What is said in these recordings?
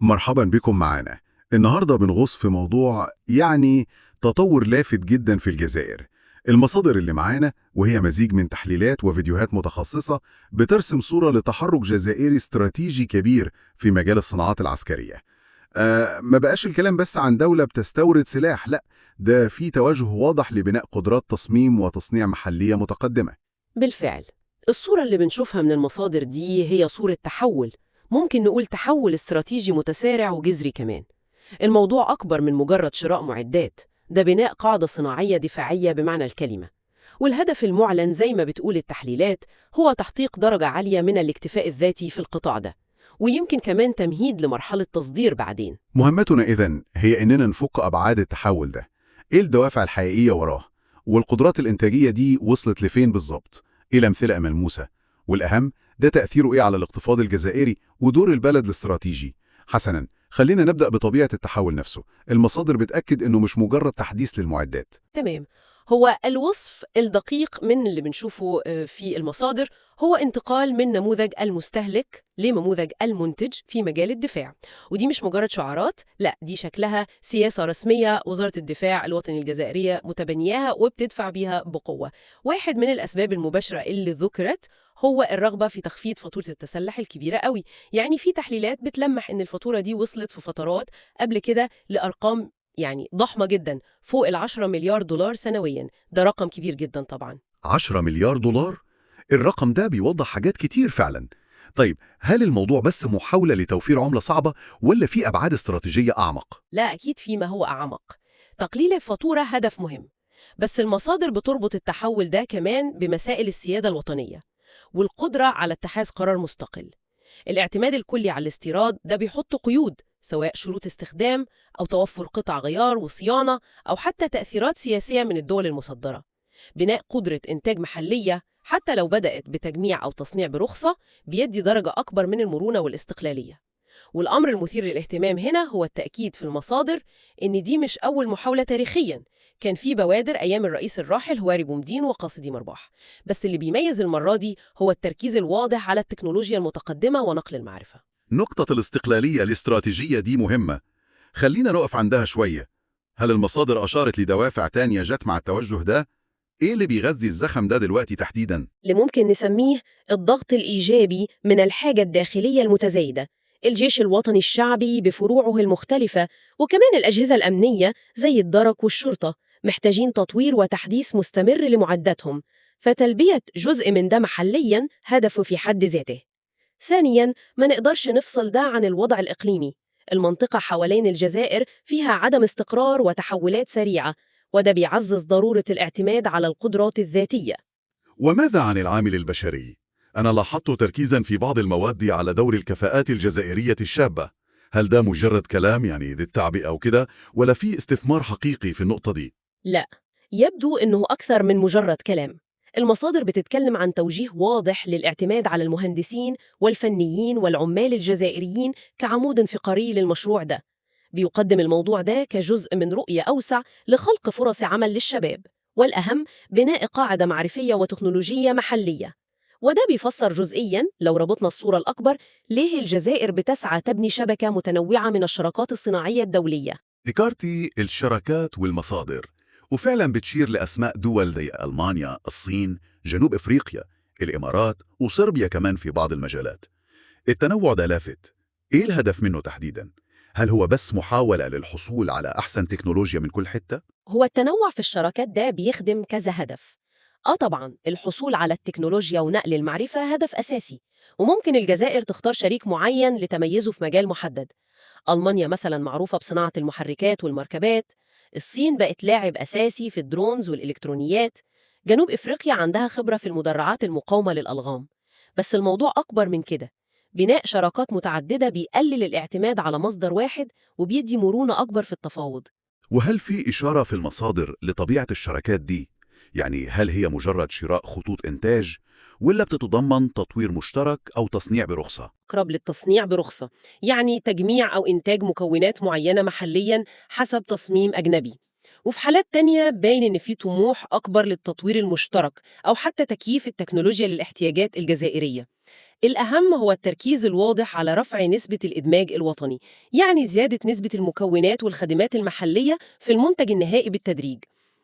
مرحبا بكم معانا. النهاردة بنغوص في موضوع تطور لافت جدا في الجزائر. المصادر اللي معانا وهي مزيج من تحليلات وفيديوهات متخصصة بترسم صورة لتحرك جزائري استراتيجي كبير في مجال الصناعات العسكرية. ما بقاش الكلام بس عن دولة بتستورد سلاح، لا، ده في توجه واضح لبناء قدرات تصميم وتصنيع محلية متقدمة. بالفعل، الصورة اللي بنشوفها من المصادر دي هي صورة تحول، ممكن نقول تحول استراتيجي متسارع وجذري كمان. الموضوع أكبر من مجرد شراء معدات، ده بناء قاعدة صناعية دفاعية بمعنى الكلمة. والهدف المعلن زي ما بتقول التحليلات هو تحقيق درجة عالية من الاكتفاء الذاتي في القطاع ده، ويمكن كمان تمهيد لمرحلة تصدير بعدين. مهمتنا إذن هي إننا نفك أبعاد التحول ده. إيه الدوافع الحقيقية وراه؟ والقدرات الإنتاجية دي وصلت لفين بالظبط؟ إيه الأمثلة ملموسة؟ والأهم، ده تأثيره إيه على الاقتصاد الجزائري ودور البلد الاستراتيجي؟ حسناً، خلينا نبدأ بطبيعة التحول نفسه. المصادر بتأكد إنه مش مجرد تحديث للمعدات. تمام. هو الوصف الدقيق من اللي بنشوفه في المصادر هو انتقال من نموذج المستهلك لنموذج المنتج في مجال الدفاع. ودي مش مجرد شعارات، لا، دي شكلها سياسة رسمية وزارة الدفاع الوطني الجزائرية متبنياها وبتدفع بيها بقوة. واحد من الأسباب المباشرة اللي ذكرت هو الرغبة في تخفيض فاتورة التسلح الكبيرة قوي. يعني في تحليلات بتلمح إن الفاتورة دي وصلت في فترات قبل كده لأرقام ضخمة جدا، فوق ال10 مليار دولار سنويا. ده رقم كبير جدا طبعا. 10 مليار دولار؟ الرقم ده بيوضح حاجات كتير فعلا. طيب، هل الموضوع بس محاولة لتوفير عملة صعبة ولا في أبعاد استراتيجية أعمق؟ لا، أكيد فيما هو أعمق. تقليل الفاتورة هدف مهم، بس المصادر بتربط التحول ده كمان بمسائل السيادة الوطنية والقدرة على اتخاذ قرار مستقل. الاعتماد الكلي على الاستيراد ده بيحط قيود، سواء شروط استخدام أو توفر قطع غيار وصيانة أو حتى تأثيرات سياسية من الدول المصدرة. بناء قدرة إنتاج محلية حتى لو بدأت بتجميع أو تصنيع برخصة بيدي درجة أكبر من المرونة والاستقلالية. والأمر المثير للاهتمام هنا هو التأكيد في المصادر إن دي مش أول محاولة تاريخياً. كان في بوادر أيام الرئيس الراحل هواري بومدين وقاصدي مرباح، بس اللي بيميز المرة دي هو التركيز الواضح على التكنولوجيا المتقدمة ونقل المعرفة. نقطة الاستقلالية الاستراتيجية دي مهمة. خلينا نقف عندها شوية. هل المصادر أشارت لدوافع تانية جت مع التوجه ده؟ إيه اللي بيغذي الزخم ده دلوقتي تحديداً؟ اللي ممكن نسميه الضغط الإيجابي من الحاجة الداخلية المتزايدة. الجيش الوطني الشعبي بفروعه المختلفة وكمان الأجهزة الأمنية زي الدرك والشرطة محتاجين تطوير وتحديث مستمر لمعداتهم، فتلبية جزء من ده محلياً هدفه في حد ذاته. ثانياً، ما نقدرش نفصل ده عن الوضع الإقليمي. المنطقة حوالين الجزائر فيها عدم استقرار وتحولات سريعة، وده بيعزز ضرورة الاعتماد على القدرات الذاتية. وماذا عن العامل البشري؟ أنا لاحظت تركيزاً في بعض المواد على دور الكفاءات الجزائرية الشابة. هل ده مجرد كلام للتعبئة أو كده، ولا في استثمار حقيقي في النقطة دي؟ لا، يبدو إنه أكثر من مجرد كلام. المصادر بتتكلم عن توجيه واضح للاعتماد على المهندسين والفنيين والعمال الجزائريين كعمود فقري للمشروع ده. بيقدم الموضوع ده كجزء من رؤية أوسع لخلق فرص عمل للشباب، والأهم بناء قاعدة معرفية وتكنولوجية محلية. وده بيفسر جزئياً، لو ربطنا الصورة الأكبر، ليه الجزائر بتسعى تبني شبكة متنوعة من الشراكات الصناعية الدولية. ذكرتي الشراكات والمصادر، وفعلا بتشير لأسماء دول زي ألمانيا، الصين، جنوب إفريقيا، الإمارات وصربيا كمان في بعض المجالات. التنوع ده لافت. إيه الهدف منه تحديدا؟ هل هو بس محاولة للحصول على أحسن تكنولوجيا من كل حتة؟ هو التنوع في الشراكات ده بيخدم كذا هدف. طبعاً الحصول على التكنولوجيا ونقل المعرفة هدف أساسي، وممكن الجزائر تختار شريك معين لتميزه في مجال محدد. ألمانيا مثلاً معروفة بصناعة المحركات والمركبات، الصين بقت لاعب أساسي في الدرونز والإلكترونيات، جنوب إفريقيا عندها خبرة في المدرعات المقاومة للألغام. بس الموضوع أكبر من كده. بناء شراكات متعددة بيقلل الاعتماد على مصدر واحد وبيدي مرونة أكبر في التفاوض. وهل في إشارة في المصادر لطبيعة الشراكات دي؟ هل هي مجرد شراء خطوط إنتاج، ولا بتتضمن تطوير مشترك أو تصنيع برخصة؟ أقرب للتصنيع برخصة، يعني تجميع أو إنتاج مكونات معينة محلياً حسب تصميم أجنبي. وفي حالات تانية باين إن في طموح أكبر للتطوير المشترك أو حتى تكييف التكنولوجيا للاحتياجات الجزائرية. الأهم هو التركيز الواضح على رفع نسبة الإدماج الوطني، يعني زيادة نسبة المكونات والخدمات المحلية في المنتج النهائي بالتدريج.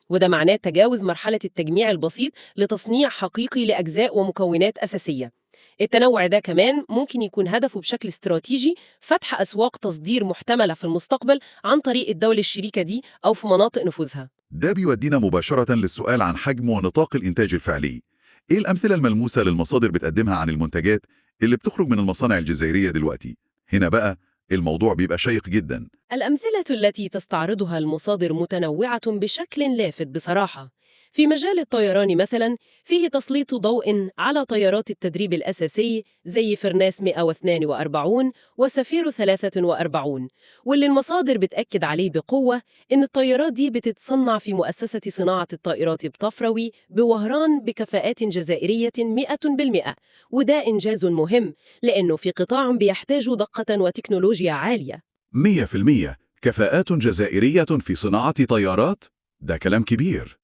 وده معناه تجاوز مرحلة التجميع البسيط لتصنيع حقيقي لأجزاء ومكونات أساسية. التنوع ده كمان ممكن يكون هدفه بشكل استراتيجي فتح أسواق تصدير محتملة في المستقبل عن طريق الدول الشريكة دي أو في مناطق نفوذها. ده بيودينا مباشرة للسؤال عن حجم ونطاق الإنتاج الفعلي. إيه الأمثلة الملموسة للمصادر بتقدمها عن المنتجات اللي بتخرج من المصانع الجزائرية دلوقتي؟ هنا بقى الموضوع بيبقى شيق جدا. الأمثلة التي تستعرضها المصادر متنوعة بشكل لافت بصراحة. في مجال الطيران مثلاً، فيه تسليط ضوء على طيارات التدريب الأساسي زي فرناس 142 وسفير 43، واللي المصادر بتأكد عليه بقوة إن الطيارات دي بتتصنع في مؤسسة صناعة الطائرات بطفروي بوهران بكفاءات جزائرية 100%. وده إنجاز مهم لأنه في قطاع بيحتاج دقة وتكنولوجيا عالية. 100% كفاءات جزائرية في صناعة طيارات؟ ده كلام كبير.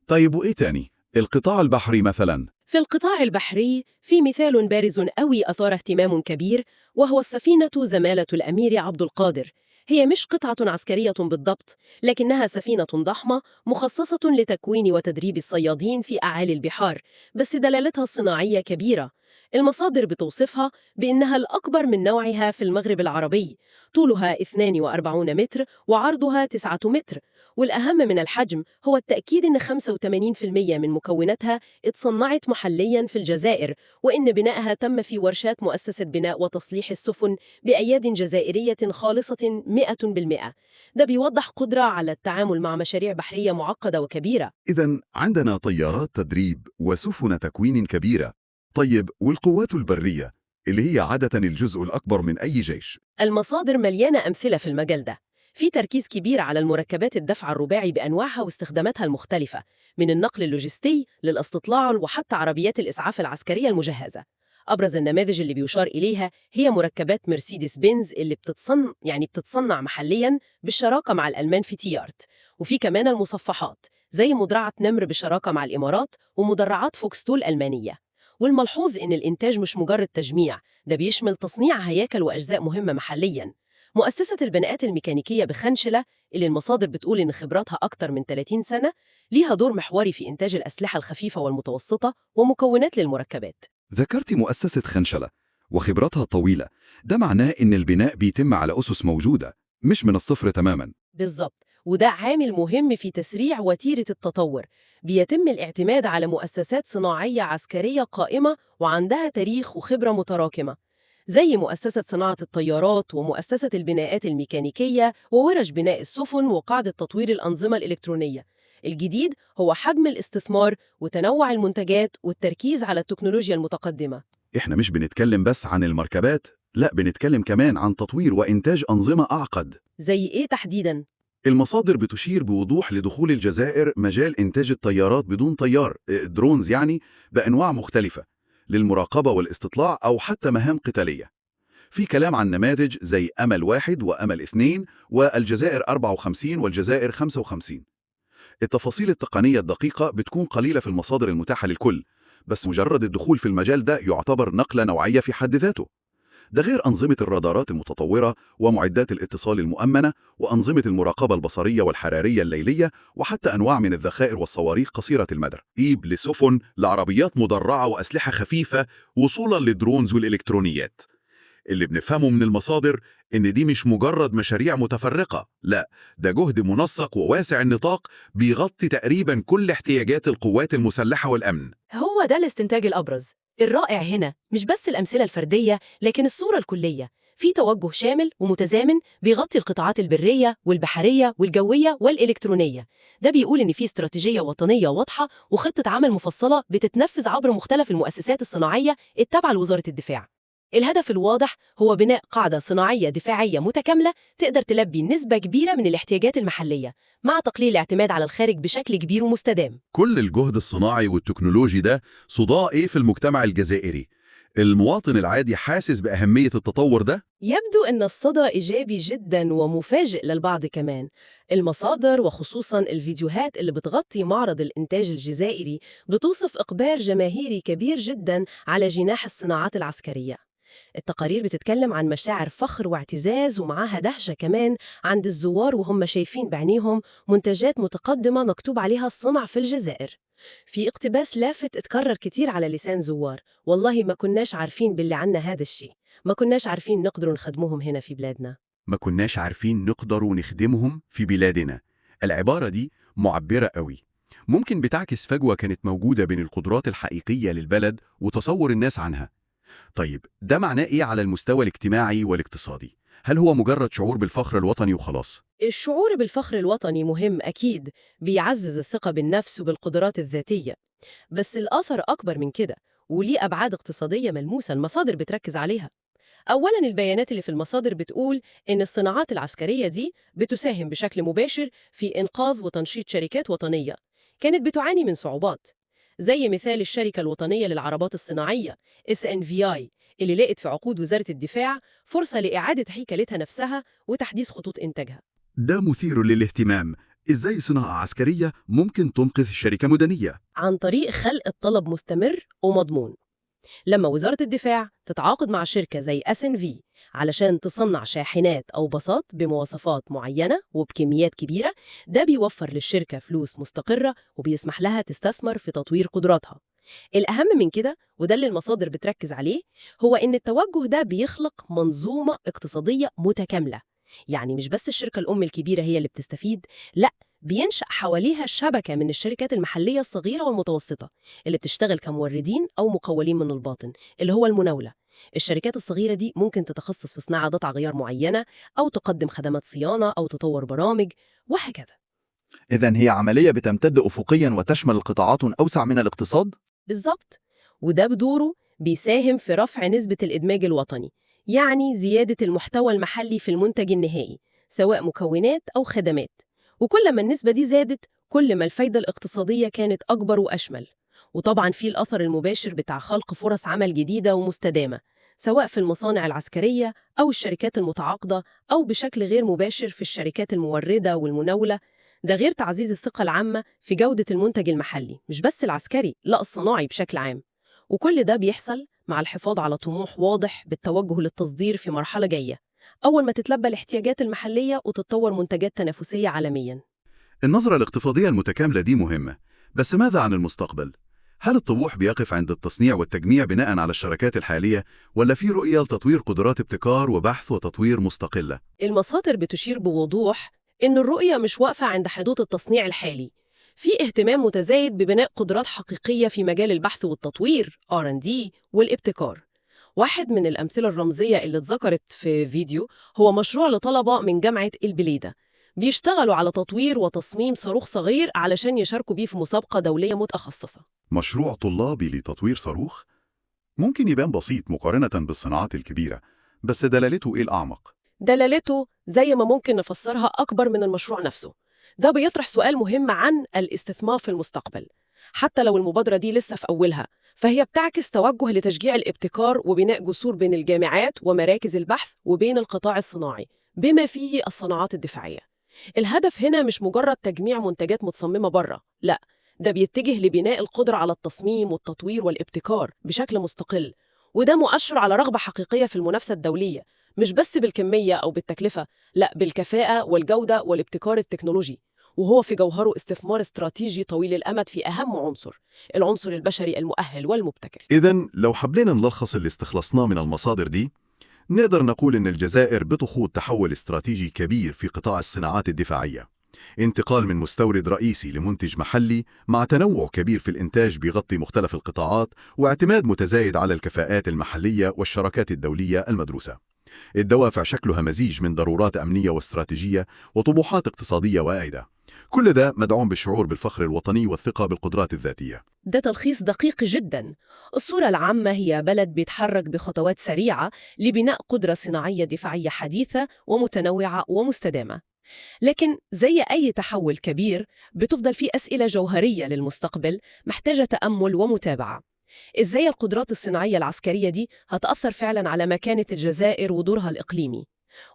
طيب وإيه تاني؟ القطاع البحري مثلا؟ في القطاع البحري في مثال بارز قوي أثار اهتمام كبير، وهو السفينة زمالة الأمير عبد القادر. هي مش قطعة عسكرية بالضبط، لكنها سفينة ضخمة مخصصة لتكوين وتدريب الصيادين في أعالي البحار، بس دلالتها الصناعية كبيرة. المصادر بتوصفها بأنها الأكبر من نوعها في المغرب العربي، طولها 42 متر وعرضها 9 متر. والأهم من الحجم هو التأكيد أن 85% من مكوناتها اتصنعت محلياً في الجزائر، وإن بنائها تم في ورشات مؤسسة بناء وتصليح السفن بأياد جزائرية خالصة 100%. ده بيوضح قدرة على التعامل مع مشاريع بحرية معقدة وكبيرة. إذن عندنا طيارات تدريب وسفن تكوين كبيرة. طيب والقوات البرية اللي هي عادة الجزء الأكبر من أي جيش؟ المصادر مليانة أمثلة في المجال ده. في تركيز كبير على المركبات الدفع الرباعي بأنواعها واستخداماتها المختلفة، من النقل اللوجستي للاستطلاع وحتى عربيات الإسعاف العسكرية المجهزة. أبرز النماذج اللي بيشار إليها هي مركبات مرسيدس بنز اللي بتتصنع محلياً بالشراكة مع الألمان في تيارت. وفي كمان المصفحات زي مدرعة نمر بالشراكة مع الإمارات ومدرعات فوكستول الألمانية. والملحوظ إن الإنتاج مش مجرد تجميع، ده بيشمل تصنيع هياكل وأجزاء مهمة محلياً. مؤسسة البناءات الميكانيكية بخنشلة، اللي المصادر بتقول إن خبراتها أكتر من 30 سنة، ليها دور محوري في إنتاج الأسلحة الخفيفة والمتوسطة ومكونات للمركبات. ذكرت مؤسسة خنشلة وخبرتها الطويلة. ده معناه إن البناء بيتم على أسس موجودة، مش من الصفر تماماً. بالضبط، وده عامل مهم في تسريع وتيرة التطور. بيتم الاعتماد على مؤسسات صناعية عسكرية قائمة وعندها تاريخ وخبرة متراكمة، زي مؤسسة صناعة الطيارات ومؤسسة البناءات الميكانيكية وورش بناء السفن وقاعدة تطوير الأنظمة الإلكترونية. الجديد هو حجم الاستثمار وتنوع المنتجات والتركيز على التكنولوجيا المتقدمة. إحنا مش بنتكلم بس عن المركبات، لا بنتكلم كمان عن تطوير وإنتاج أنظمة أعقد. زي إيه تحديداً؟ المصادر بتشير بوضوح لدخول الجزائر مجال إنتاج الطيارات بدون طيار، درونز يعني، بأنواع مختلفة للمراقبة والاستطلاع أو حتى مهام قتالية. في كلام عن نماذج زي أمل 1 وأمل 2 والجزائر 54 والجزائر 55. التفاصيل التقنية الدقيقة بتكون قليلة في المصادر المتاحة للكل، بس مجرد الدخول في المجال ده يعتبر نقلة نوعية في حد ذاته. ده غير أنظمة الرادارات المتطورة ومعدات الاتصال المؤمنة وأنظمة المراقبة البصرية والحرارية الليلية وحتى أنواع من الذخائر والصواريخ قصيرة المدى، لسفن، لعربيات مدرعة وأسلحة خفيفة، وصولاً لدرونز والإلكترونيات. اللي بنفهمه من المصادر إن دي مش مجرد مشاريع متفرقة، لا، ده جهد منسق وواسع النطاق بيغطي تقريباً كل احتياجات القوات المسلحة والأمن. هو ده الاستنتاج الأبرز. الرائع هنا مش بس الأمثلة الفردية، لكن الصورة الكلية. في توجه شامل ومتزامن بيغطي القطاعات البرية والبحرية والجوية والإلكترونية. ده بيقول إن في استراتيجية وطنية واضحة وخطة عمل مفصلة بتتنفذ عبر مختلف المؤسسات الصناعية التابعة لوزارة الدفاع. الهدف الواضح هو بناء قاعدة صناعية دفاعية متكاملة تقدر تلبي نسبة كبيرة من الاحتياجات المحلية، مع تقليل الاعتماد على الخارج بشكل كبير ومستدام. كل الجهد الصناعي والتكنولوجي ده صداع إيه في المجتمع الجزائري؟ المواطن العادي حاسس بأهمية التطور ده؟ يبدو أن الصدى إيجابي جدا ومفاجئ للبعض كمان. المصادر وخصوصا الفيديوهات اللي بتغطي معرض الإنتاج الجزائري بتوصف إقبال جماهيري كبير جدا على جناح الصناعات العسكرية. التقارير بتتكلم عن مشاعر فخر واعتزاز ومعاها دهشة كمان عند الزوار وهم شايفين بعينيهم منتجات متقدمة مكتوب عليها صنع في الجزائر. في اقتباس لافت اتكرر كتير على لسان زوار: والله ما كناش عارفين باللي عنا هذا الشيء، ما كناش عارفين نقدروا نخدموهم هنا في بلادنا. ما كناش عارفين نقدروا نخدمهم في بلادنا. العبارة دي معبرة قوي. ممكن بتعكس فجوة كانت موجودة بين القدرات الحقيقية للبلد وتصور الناس عنها. طيب ده معناه إيه على المستوى الاجتماعي والاقتصادي؟ هل هو مجرد شعور بالفخر الوطني وخلاص؟ الشعور بالفخر الوطني مهم أكيد، بيعزز الثقة بالنفس وبالقدرات الذاتية، بس الأثر أكبر من كده وليه أبعاد اقتصادية ملموسة المصادر بتركز عليها. أولاً البيانات اللي في المصادر بتقول إن الصناعات العسكرية دي بتساهم بشكل مباشر في إنقاذ وتنشيط شركات وطنية كانت بتعاني من صعوبات، زي مثال الشركة الوطنية للعربات الصناعية SNVI اللي لقت في عقود وزارة الدفاع فرصة لإعادة هيكلتها نفسها وتحديث خطوط إنتاجها. ده مثير للاهتمام. إزاي صناعة عسكرية ممكن تنقذ شركة مدنية؟ عن طريق خلق الطلب مستمر ومضمون. لما وزارة الدفاع تتعاقد مع شركة زي SNV علشان تصنع شاحنات أو باصات بمواصفات معينة وبكميات كبيرة، ده بيوفر للشركة فلوس مستقرة وبيسمح لها تستثمر في تطوير قدراتها. الأهم من كده، وده اللي المصادر بتركز عليه، هو إن التوجه ده بيخلق منظومة اقتصادية متكاملة. يعني مش بس الشركة الأم الكبيرة هي اللي بتستفيد، لأ، بينشأ حواليها شبكة من الشركات المحلية الصغيرة والمتوسطة اللي بتشتغل كموردين أو مقاولين من الباطن، اللي هو المناولة. الشركات الصغيرة دي ممكن تتخصص في صناعة قطع غيار معينة أو تقدم خدمات صيانة أو تطور برامج وهكذا. إذن هي عملية بتمتد أفقياً وتشمل قطاعات أوسع من الاقتصاد؟ بالظبط، وده بدوره بيساهم في رفع نسبة الإدماج الوطني، يعني زيادة المحتوى المحلي في المنتج النهائي سواء مكونات أو خدمات. وكل ما النسبة دي زادت كل ما الفايدة الاقتصادية كانت أكبر وأشمل. وطبعاً في الأثر المباشر بتاع خلق فرص عمل جديدة ومستدامة سواء في المصانع العسكرية أو الشركات المتعاقدة أو بشكل غير مباشر في الشركات الموردة والمناولة. ده غير تعزيز الثقة العامة في جودة المنتج المحلي، مش بس العسكري، لا الصناعي بشكل عام. وكل ده بيحصل مع الحفاظ على طموح واضح بالتوجه للتصدير في مرحلة جاية أول ما تتلبى الاحتياجات المحلية وتتطور منتجات تنافسية عالمياً. النظرة الاقتصادية المتكاملة دي مهمة، بس ماذا عن المستقبل؟ هل الطموح بيقف عند التصنيع والتجميع بناء على الشراكات الحالية، ولا في رؤية لتطوير قدرات ابتكار وبحث وتطوير مستقلة؟ المصادر بتشير بوضوح إن الرؤية مش واقفة عند حدود التصنيع الحالي. في اهتمام متزايد ببناء قدرات حقيقية في مجال البحث والتطوير R&D والابتكار. واحد من الأمثلة الرمزية اللي اتذكرت في فيديو هو مشروع لطلبة من جامعة البليدة بيشتغلوا على تطوير وتصميم صاروخ صغير علشان يشاركوا بيه في مسابقة دولية متخصصة. مشروع طلابي لتطوير صاروخ؟ ممكن يبان بسيط مقارنة بالصناعات الكبيرة، بس دلالته إيه الأعمق؟ دلالته زي ما ممكن نفسرها أكبر من المشروع نفسه. ده بيطرح سؤال مهم عن الاستثمار في المستقبل. حتى لو المبادرة دي لسه في أولها، فهي بتعكس توجه لتشجيع الابتكار وبناء جسور بين الجامعات ومراكز البحث وبين القطاع الصناعي بما فيه الصناعات الدفاعية. الهدف هنا مش مجرد تجميع منتجات متصممة بره، لا، ده بيتجه لبناء القدرة على التصميم والتطوير والابتكار بشكل مستقل. وده مؤشر على رغبة حقيقية في المنافسة الدولية، مش بس بالكمية أو بالتكلفة، لا بالكفاءة والجودة والابتكار التكنولوجي. وهو في جوهره استثمار استراتيجي طويل الأمد في أهم عنصر، العنصر البشري المؤهل والمبتكر. إذن لو حبينا نلخص اللي استخلصناه من المصادر دي، نقدر نقول إن الجزائر بتخوض تحول استراتيجي كبير في قطاع الصناعات الدفاعية. انتقال من مستورد رئيسي لمنتج محلي مع تنوع كبير في الإنتاج بيغطي مختلف القطاعات واعتماد متزايد على الكفاءات المحلية والشراكات الدولية المدروسة. الدوافع شكلها مزيج من ضرورات أمنية واستراتيجية وطموحات اقتصادية واعدة. كل ده مدعوم بالشعور بالفخر الوطني والثقة بالقدرات الذاتية. ده تلخيص دقيق جدا. الصورة العامة هي بلد بيتحرك بخطوات سريعة لبناء قدرة صناعية دفاعية حديثة ومتنوعة ومستدامة. لكن زي أي تحول كبير بتفضل فيه أسئلة جوهرية للمستقبل محتاجة تأمل ومتابعة. إزاي القدرات الصناعية العسكرية دي هتأثر فعلا على مكانة الجزائر ودورها الإقليمي؟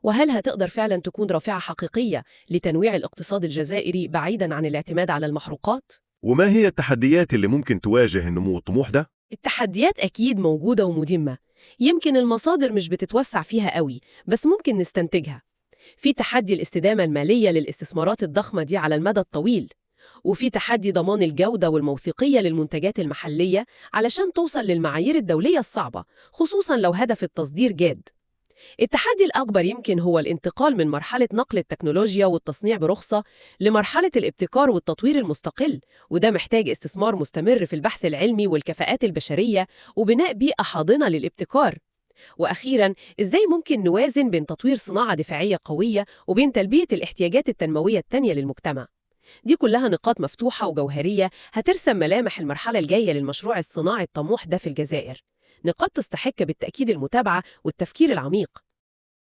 وهل هتقدر فعلا تكون رافعة حقيقية لتنويع الاقتصاد الجزائري بعيدا عن الاعتماد على المحروقات؟ وما هي التحديات اللي ممكن تواجه النمو الطموح ده؟ التحديات أكيد موجودة ومهمة، يمكن المصادر مش بتتوسع فيها قوي، بس ممكن نستنتجها. في تحدي الاستدامة المالية للاستثمارات الضخمة دي على المدى الطويل، وفي تحدي ضمان الجودة والموثوقية للمنتجات المحلية علشان توصل للمعايير الدولية الصعبة، خصوصاً لو هدف التصدير جاد. التحدي الأكبر يمكن هو الانتقال من مرحلة نقل التكنولوجيا والتصنيع برخصة لمرحلة الابتكار والتطوير المستقل، وده محتاج استثمار مستمر في البحث العلمي والكفاءات البشرية وبناء بيئة حاضنة للابتكار. وأخيراً، إزاي ممكن نوازن بين تطوير صناعة دفاعية قوية وبين تلبية الاحتياجات التنموية التانية للمجتمع؟ دي كلها نقاط مفتوحة وجوهرية هترسم ملامح المرحلة الجاية للمشروع الصناعي الطموح ده في الجزائر، نقاط تستحق بالتأكيد المتابعة والتفكير العميق.